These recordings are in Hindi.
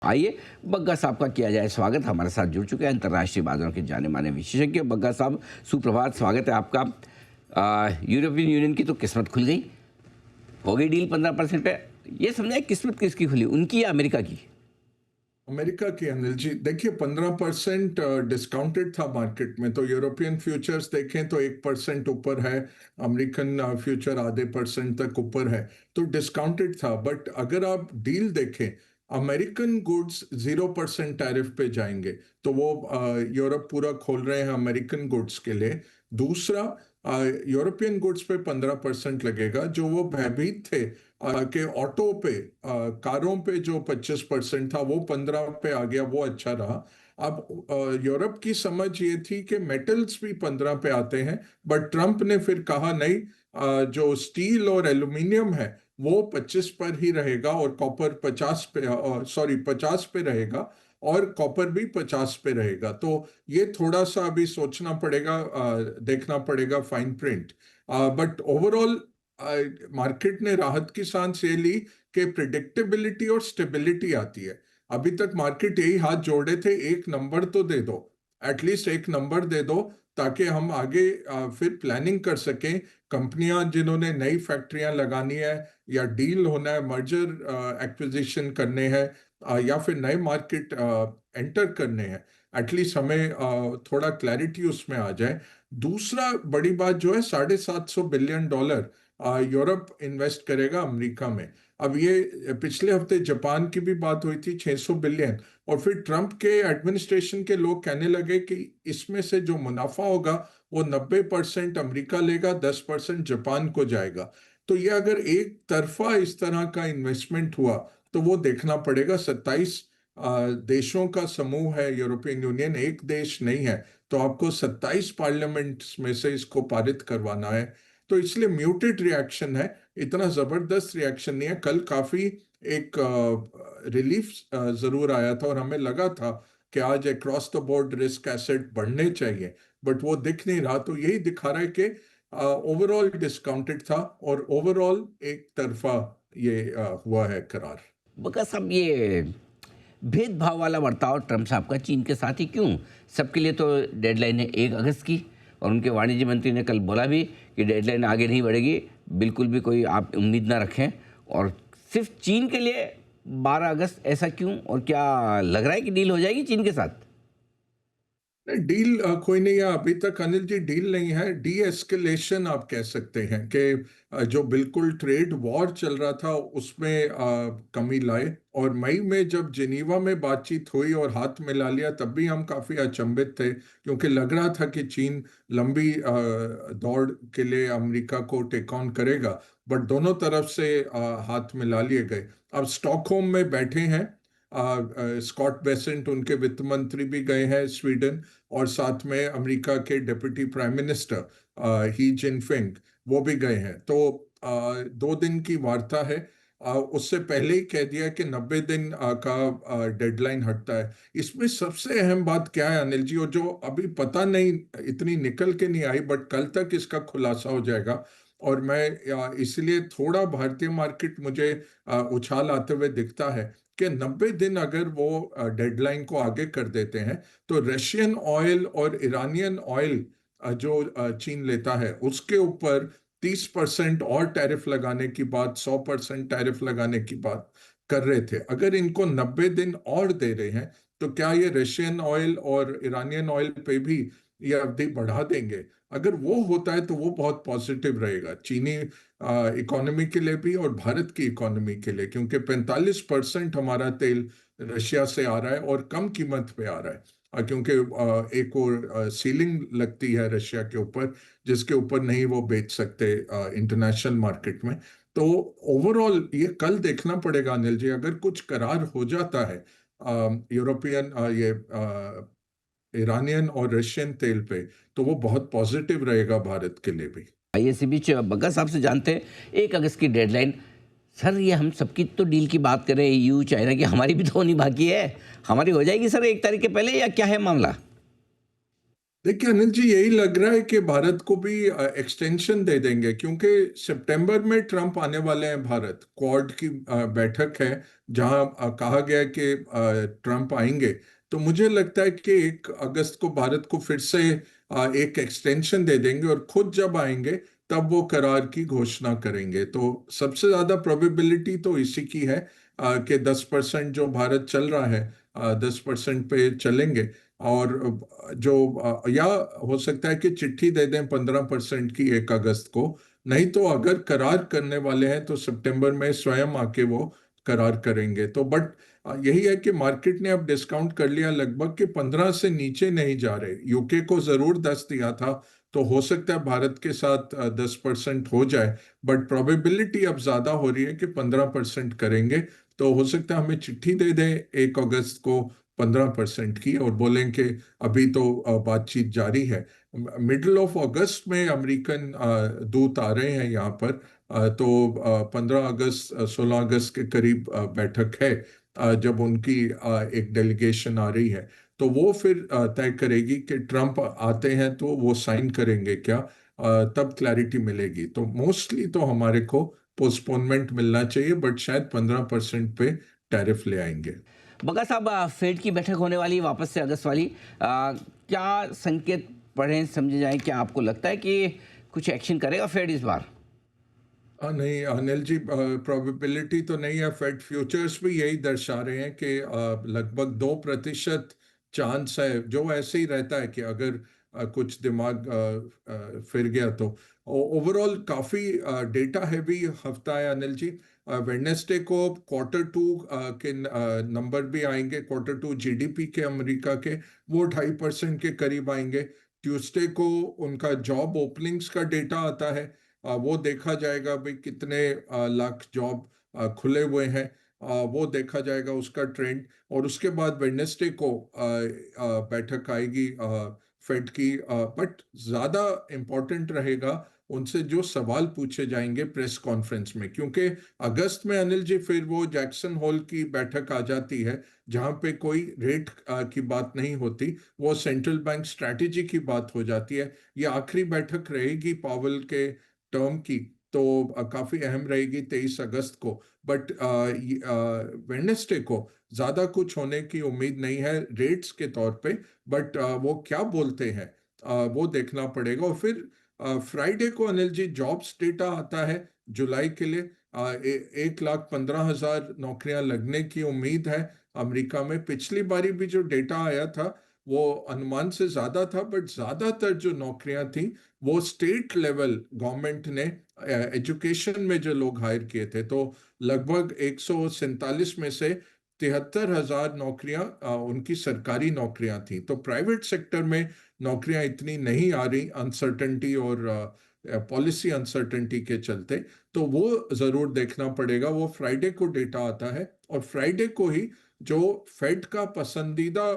आइए बग्गा साहब का किया जाए स्वागत। हमारे साथ जुड़ चुके हैं अंतर्राष्ट्रीय बाजारों के जाने माने विशेषज्ञ बग्गा साहब। सुप्रभात, स्वागत है आपका। यूरोपियन यूनियन की तो किस्मत खुल गई, हो गई डील 15% पे। ये समझाए किस्मत किसकी खुली, उनकी या अमेरिका की? अमेरिका की। अनिल जी देखिए, 15% डिस्काउंटेड था मार्केट में। तो यूरोपियन फ्यूचर्स देखें तो 1% ऊपर है, अमेरिकन फ्यूचर आधे परसेंट तक ऊपर है। तो डिस्काउंटेड था। बट अगर आप डील देखें, अमेरिकन गुड्स 0% टैरिफ पे जाएंगे। तो वो यूरोप पूरा खोल रहे हैं अमेरिकन गुड्स के लिए। दूसरा, यूरोपियन गुड्स पे 15% लगेगा। जो वो भयभीत थे कि ऑटो पे, कारों पे जो 25% था वो 15 पे आ गया, वो अच्छा रहा। अब यूरोप की समझ ये थी कि मेटल्स भी 15 पे आते हैं, बट ट्रंप ने फिर कहा नहीं, जो स्टील और एल्यूमिनियम है वो 25 पर ही रहेगा, और कॉपर 50 पे, सॉरी 50 पे रहेगा, और कॉपर भी 50 पे रहेगा। तो ये थोड़ा सा अभी सोचना पड़ेगा, देखना पड़ेगा fine print. But overall market ने राहत की सांस ये ली कि प्रिडिक्टेबिलिटी और स्टेबिलिटी आती है। अभी तक मार्केट यही हाथ जोड़े थे, एक नंबर तो दे दो, एटलीस्ट एक नंबर दे दो, ताकि हम आगे फिर प्लानिंग कर सकें। कंपनियां जिन्होंने नई फैक्ट्रियां लगानी है, या डील होना है, मर्जर एक्विजिशन करने हैं, या फिर नए मार्केट एंटर करने हैं, एटलीस्ट हमें थोड़ा क्लैरिटी उसमें आ जाए। दूसरा बड़ी बात जो है, $750 बिलियन यूरोप इन्वेस्ट करेगा अमेरिका में। अब ये पिछले हफ्ते जापान की भी बात हुई थी, 600 बिलियन। और फिर ट्रंप के एडमिनिस्ट्रेशन के लोग कहने लगे कि इसमें से जो मुनाफा होगा वो 90% अमेरिका लेगा, 10% जापान को जाएगा। तो ये अगर एक तरफा इस तरह का इन्वेस्टमेंट हुआ, तो वो देखना पड़ेगा। 27 देशों का समूह है यूरोपियन यूनियन, एक देश नहीं है। तो आपको 27 पार्लियामेंट में से इसको पारित करवाना है। तो इसलिए म्यूटेड रिएक्शन है, इतना जबरदस्त रिएक्शन नहीं है। कल काफी एक रिलीफ जरूर आया था, और हमें लगा था कि आज across the board risk asset बढ़ने चाहिए, बट वो दिख नहीं रहा। तो यही दिखा रहा है कि ओवरऑल डिस्काउंटेड था, और ओवरऑल एक तरफा ये हुआ है करार। बग्गा साहब, ये भेदभाव वाला बर्ताव ट्रंप साहब का चीन के साथ ही क्यों? सबके लिए तो डेडलाइन है 1 अगस्त की, और उनके वाणिज्य मंत्री ने कल बोला भी कि डेडलाइन आगे नहीं बढ़ेगी, बिल्कुल भी कोई आप उम्मीद ना रखें। और सिर्फ चीन के लिए 12 अगस्त, ऐसा क्यों? और क्या लग रहा है कि डील हो जाएगी चीन के साथ? नहीं, डील कोई नहीं है अभी तक। अनिल जी, डील नहीं है, डी एस्केलेशन आप कह सकते हैं कि जो बिल्कुल ट्रेड वॉर चल रहा था उसमें कमी लाए। और मई में जब जिनीवा में बातचीत हुई और हाथ मिला लिया, तब भी हम काफी अचंभित थे, क्योंकि लग रहा था कि चीन लंबी दौड़ के लिए अमेरिका को टेक ऑन करेगा। बट दोनों तरफ से हाथ मिला लिए गए। अब स्टॉकहोम में बैठे हैं, स्कॉट बेसेंट उनके वित्त मंत्री भी गए हैं स्वीडन, और साथ में अमेरिका के डिप्टी प्राइम मिनिस्टर ही जिनफिंग, वो भी गए हैं। तो 2 दिन की वार्ता है। उससे पहले ही कह दिया कि 90 दिन का डेडलाइन हटता है। इसमें सबसे अहम बात क्या है अनिल जी, और जो अभी पता नहीं, इतनी निकल के नहीं आई, बट कल तक इसका खुलासा हो जाएगा। और मैं इसलिए थोड़ा भारतीय मार्केट मुझे उछाल आते हुए दिखता है कि 90 दिन अगर वो डेडलाइन को आगे कर देते हैं, तो रशियन ऑयल और ईरानियन ऑयल जो चीन लेता है, उसके ऊपर 30% और टैरिफ लगाने की बात, 100% टैरिफ लगाने की बात कर रहे थे। अगर इनको 90 दिन और दे रहे हैं, तो क्या ये रशियन ऑयल और ईरानियन ऑयल पे भी ये अवधि बढ़ा देंगे? अगर वो होता है तो वो बहुत पॉजिटिव रहेगा चीनी इकोनॉमी के लिए भी, और भारत की इकोनॉमी के लिए, क्योंकि 45% हमारा तेल रशिया से आ रहा है, और कम कीमत पे आ रहा है। क्योंकि एक और सीलिंग लगती है रशिया के ऊपर, जिसके ऊपर नहीं वो बेच सकते इंटरनेशनल मार्केट में। तो ओवरऑल ये कल देखना पड़ेगा अनिल जी। अगर कुछ करार हो जाता है यूरोपियन ये ईरानियन और रशियन तेल पे, तो वो बहुत पॉजिटिव रहेगा भारत के लिए भी। आइए इसी बीच बग्गा साहब से जानते हैं, 1 अगस्त की डेडलाइन। सर, ये हम सबकी तो डील की बात करें, ईयू चाइना की, हमारी भी तो होनी बाकी है। हमारी हो जाएगी सर 1 तारीख के पहले, या क्या है मामला? देखिए अनिल जी, यही लग रहा है कि भारत को भी एक्सटेंशन दे देंगे, क्योंकि सितंबर में ट्रम्प आने वाले हैं। भारत क्वाड की बैठक है जहां कहा गया है कि ट्रम्प आएंगे। तो मुझे लगता है कि 1 अगस्त को भारत को फिर से एक एक्सटेंशन दे देंगे, और खुद जब आएंगे तब वो करार की घोषणा करेंगे। तो सबसे ज्यादा प्रोबेबिलिटी तो इसी की है कि 10% जो भारत चल रहा है 10% पे चलेंगे। और जो या हो सकता है कि चिट्ठी दे दें 15% की 1 अगस्त को। नहीं तो अगर करार करने वाले हैं तो सितंबर में स्वयं आके वो करार करेंगे। तो बट यही है कि मार्केट ने अब डिस्काउंट कर लिया लगभग कि 15 से नीचे नहीं जा रहे। यूके को जरूर 10 दिया था, तो हो सकता है भारत के साथ 10% हो जाए। बट प्रोबेबिलिटी अब ज्यादा हो रही है कि 15% करेंगे। तो हो सकता है हमें चिट्ठी दे दें 1 अगस्त को 15% की, और बोलें कि अभी तो बातचीत जारी है। मिडिल ऑफ अगस्त में अमेरिकन दूत आ रहे हैं यहाँ पर। तो 15 अगस्त 16 अगस्त के करीब बैठक है, जब उनकी एक डेलीगेशन आ रही है। तो वो फिर तय करेगी कि ट्रम्प आते हैं तो वो साइन करेंगे क्या। तब क्लैरिटी मिलेगी। तो मोस्टली तो हमारे को पोस्टपोनमेंट मिलना चाहिए, बट शायद 15% पे टैरिफ ले आएंगे। बगा साहब, फेड की बैठक होने वाली है वापस से अगस्त वाली। क्या संकेत पढ़ें समझे जाएं? क्या आपको लगता है कि कुछ एक्शन करेगा फेड इस बार? नहीं अनिल जी, प्रोबेबिलिटी तो नहीं है। फेड फ्यूचर्स भी यही दर्शा रहे हैं कि लगभग 2% चांस है, जो ऐसे ही रहता है कि अगर कुछ दिमाग फिर गया तो। ओवरऑल काफी डेटा हैवी हफ्ता है अनिल जी। वेडनेसडे को Q2 के नंबर भी आएंगे। Q2 जीडीपी के अमेरिका के वो 2.5% के करीब आएंगे। ट्यूसडे को उनका जॉब ओपनिंग्स का डेटा आता है। वो देखा जाएगा भाई कितने लाख जॉब खुले हुए हैं। वो देखा जाएगा उसका ट्रेंड। और उसके बाद वेडनेसडे को बैठक आएगी फेड की। बट ज्यादा इम्पोर्टेंट रहेगा उनसे जो सवाल पूछे जाएंगे प्रेस कॉन्फ्रेंस में, क्योंकि अगस्त में अनिल जी फिर वो जैक्सन होल की बैठक आ जाती है जहां पे कोई रेट की बात नहीं होती। वो सेंट्रल बैंक स्ट्रैटेजी की बात हो जाती है। ये आखिरी बैठक रहेगी पावेल के टर्म की। तो काफी अहम रहेगी 23 अगस्त को। बट वेडनेसडे को ज्यादा कुछ होने की उम्मीद नहीं है रेट्स के तौर पे। बट वो क्या बोलते हैं वो देखना पड़ेगा। और फिर फ्राइडे को अनिल जी जॉब्स डेटा आता है जुलाई के लिए। 1,15,000 नौकरियां लगने की उम्मीद है अमेरिका में। पिछली बारी भी जो डेटा आया था वो अनुमान से ज्यादा था, बट ज्यादातर जो नौकरियां थी वो स्टेट लेवल गवर्नमेंट ने एजुकेशन में जो लोग हायर किए थे। तो लगभग 147 में से 73,000 नौकरियां उनकी सरकारी नौकरियां थी। तो प्राइवेट सेक्टर में नौकरियां इतनी नहीं आ रही, अनसर्टेनिटी और पॉलिसी अनसर्टेनिटी के चलते। तो वो जरूर देखना पड़ेगा। वो फ्राइडे को डेटा आता है, और फ्राइडे को ही जो फेड का पसंदीदा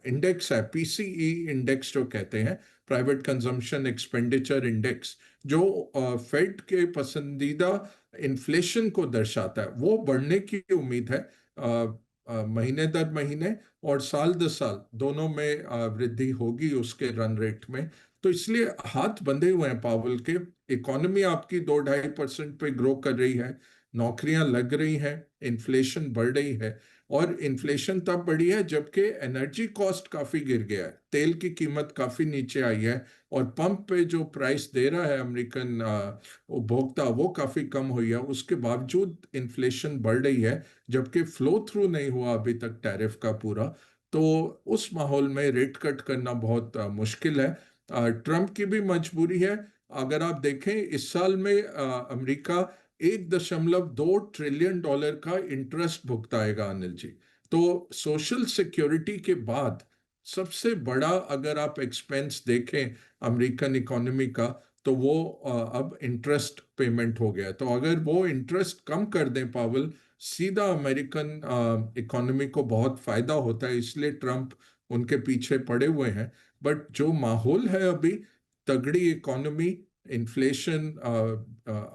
इंडेक्स है, पीसीई इंडेक्स जो कहते हैं, प्राइवेट कंजम्पशन एक्सपेंडिचर इंडेक्स, जो फेड के पसंदीदा इन्फ्लेशन को दर्शाता है, वो बढ़ने की उम्मीद है महीने दर महीने और साल दर साल दोनों में वृद्धि होगी उसके रन रेट में। तो इसलिए हाथ बंधे हुए हैं पावल के। इकोनॉमी आपकी 2-2.5% पे ग्रो कर रही है, नौकरियां लग रही हैं, इन्फ्लेशन बढ़ रही है। और इन्फ्लेशन तब बढ़ी है जबकि एनर्जी कॉस्ट काफी गिर गया है, तेल की कीमत काफी नीचे आई है, और पंप पे जो प्राइस दे रहा है अमेरिकन उपभोक्ता वो काफी कम हुई है। उसके बावजूद इन्फ्लेशन बढ़ रही है, जबकि फ्लो थ्रू नहीं हुआ अभी तक टैरिफ का पूरा। तो उस माहौल में रेट कट करना बहुत मुश्किल है। ट्रम्प की भी मजबूरी है। अगर आप देखें इस साल में अमेरिका $1.2 ट्रिलियन का इंटरेस्ट भुगताएगा अनिल जी। तो सोशल सिक्योरिटी के बाद सबसे बड़ा अगर आप एक्सपेंस देखें अमेरिकन इकोनॉमी का, तो वो अब इंटरेस्ट पेमेंट हो गया। तो अगर वो इंटरेस्ट कम कर दें पावल, सीधा अमेरिकन इकोनॉमी को बहुत फायदा होता है। इसलिए ट्रम्प उनके पीछे पड़े हुए हैं। बट जो माहौल है अभी, तगड़ी इकोनॉमी, इन्फ्लेशन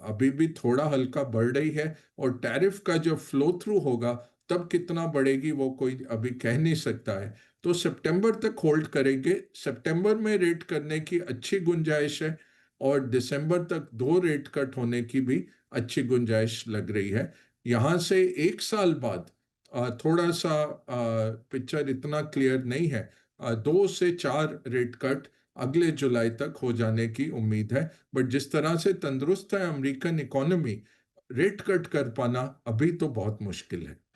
अभी भी थोड़ा हल्का बढ़ रही है, और टैरिफ का जब फ्लो थ्रू होगा तब कितना बढ़ेगी वो कोई अभी कह नहीं सकता है। तो सितंबर तक होल्ड करेंगे। सितंबर में रेट करने की अच्छी गुंजाइश है और दिसंबर तक 2 रेट कट होने की भी अच्छी गुंजाइश लग रही है। यहाँ से 1 साल बाद थोड़ा सा पिक्चर इतना क्लियर नहीं है। 2 से 4 रेट कट अगले जुलाई तक हो जाने की उम्मीद है। बट जिस तरह से तंदुरुस्त है अमेरिकन इकोनॉमी, रेट कट कर पाना अभी तो बहुत मुश्किल है।